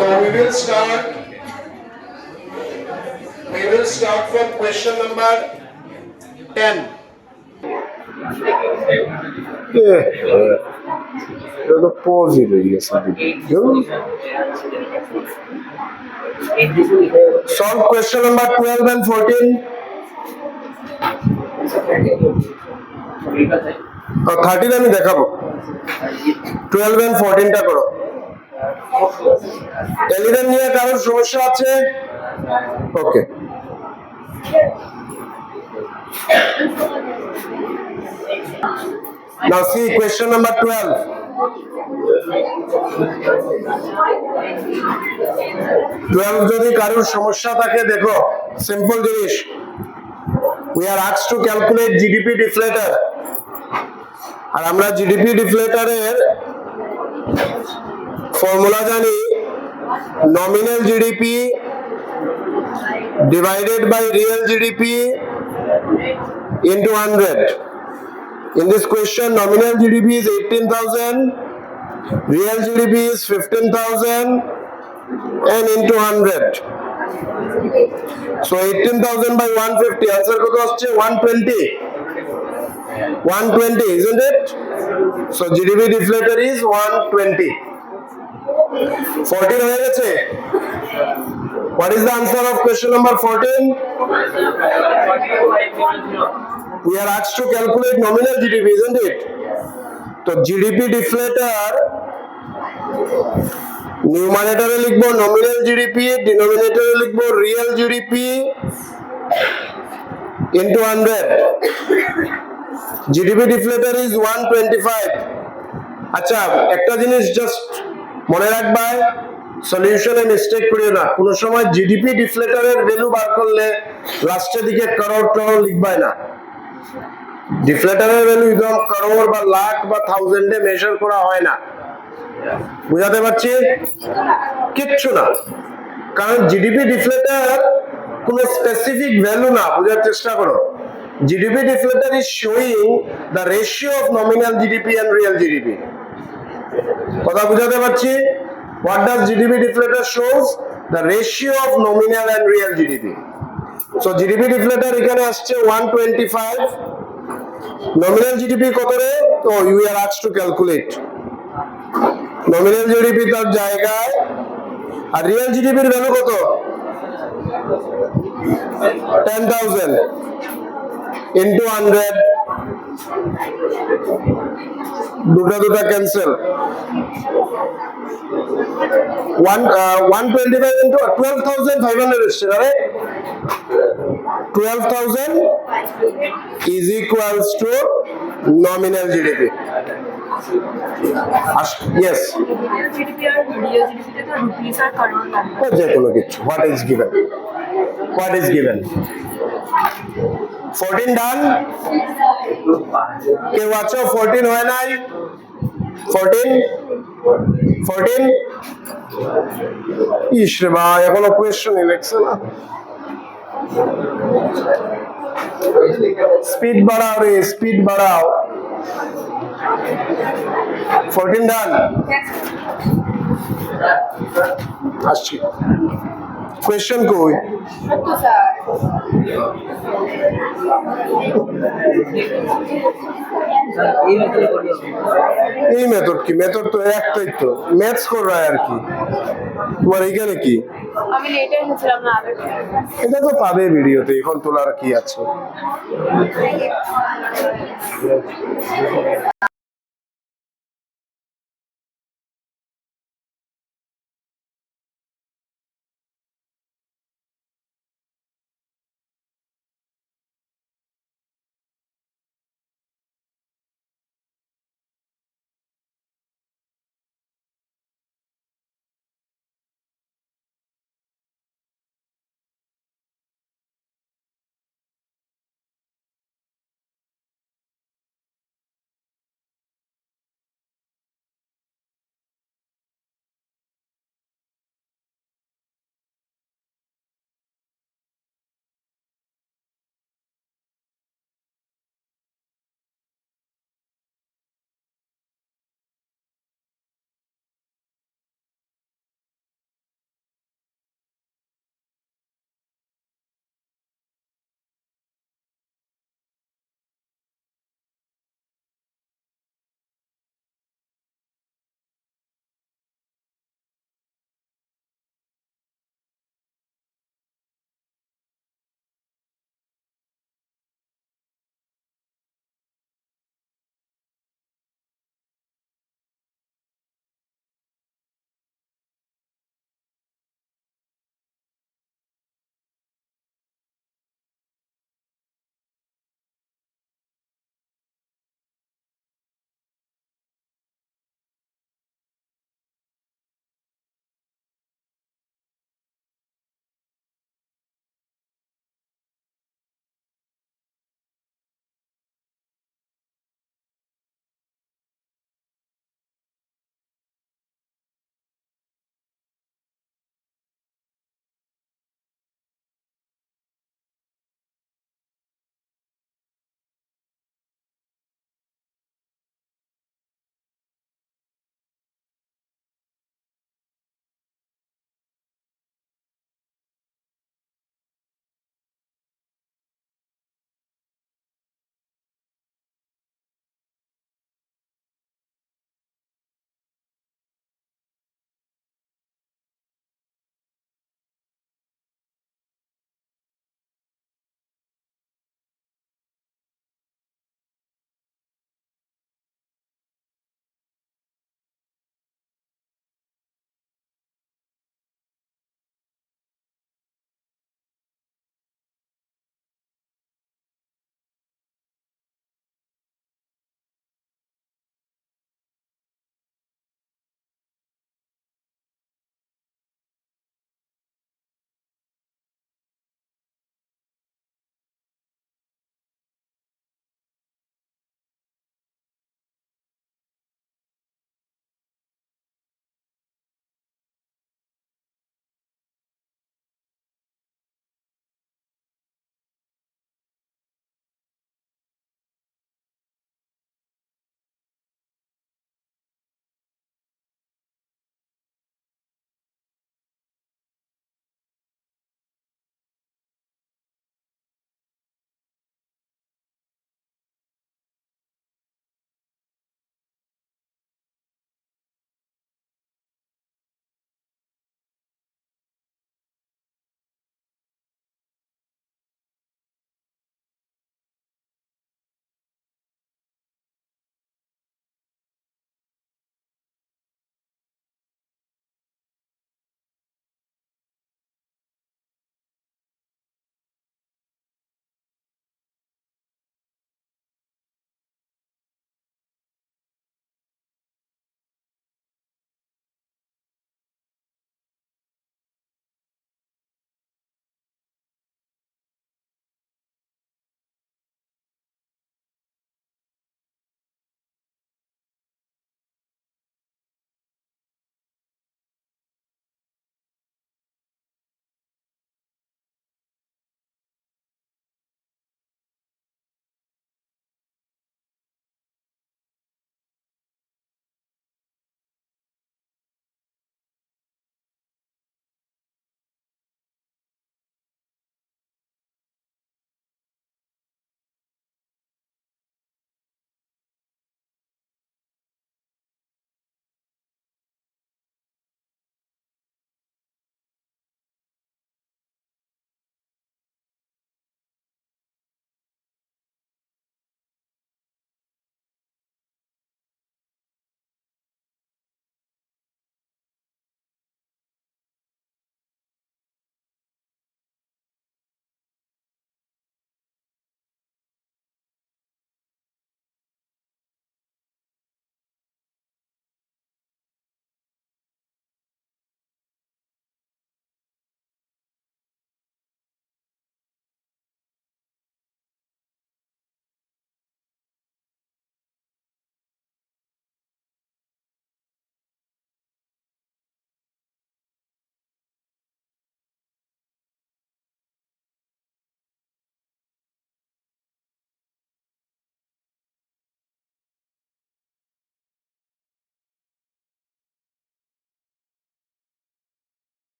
So we will start from question number 10. এটা তো পজই রয়ে গেছে। Solve question number 12 and 14. 13 আমি দেখাবো। 12 and 14 টা করো। এলিভেন নিয়ে কারোর সমস্যা আছে? ওকে। Now see question number 12. যদি কারোর সমস্যা থাকে দেখো, সিম্পল জিনিস। We are asked to calculate GDP deflator. আর আমরা GDP deflator-এর ফর্মুলা জানি nominal GDP divided by real GDP into 100. In this question, nominal GDP is 18,000, real GDP is 15,000, and into 100. So 18,000 by 150, answer কত আসছে? 120. 120, isn't it? So GDP deflator is 120. 14 হয়ে গেছে? What is the answer of question number 14? We are asked to calculate nominal GDP, isn't it? So GDP deflator न्यूमरेटरे लिखबो nominal GDP, denominator लिखबो real GDP into 100. GDP deflator is 125. আচ্ছা একটা জিনিস just মনে রাখবা, সলিউশনে mistake করিও না। কোন সময় জিডিপি ডিফলেটরের ভ্যালু বার করলে লাস্টের দিকে করোড় লিখবাই না। ডিফলেটরের ভ্যালু একদম করোড় বা লাখ বা থাউজেন্ডে মেজার করা হয় না। বুঝাতে পারছি? কিচ্ছু না, কারণ জিডিপি ডিফলেটর কোন স্পেসিফিক ভ্যালু না। বোঝার চেষ্টা করো। GDP deflator is showing the ratio of nominal GDP and real GDP. কথা বুঝাতে পারছি? What does GDP deflator shows? The ratio of nominal and real GDP. So GDP deflator এখানে আসছে 125, nominal GDP কত রে? তো you are asked to calculate. Nominal GDP তার জায়গায়, আর real GDP এর ভ্যালু কত? 10,000 into 100. দুটা ক্যান্সেল। 125 into 12,500 এসছে, right? 12,000 is equals to nominal GDP. Yes. GDP আর real GDP তে তো রুপিস আর করোড় নাম্বার। যে কোনো কিছু। What is given? What is given? 14 done? কেউ আছো 14 হয় নাই? 14? ইস রে ভাই, এখনো কোয়েশ্চন লিখছে না। স্পিড বাড়াও রে, স্পিড বাড়াও। 14 ডান? আসছি। কোয়েশ্চন কই? এই মেথড কি? মেথড তো একটাই তো, ম্যাথস কর রहा है আর কি। তোমার এখানে কি? আমি লেটে এসেছিলাম না আগে। এটা তো পাবে ভিডিওতে, এখন তোলার কি আছে?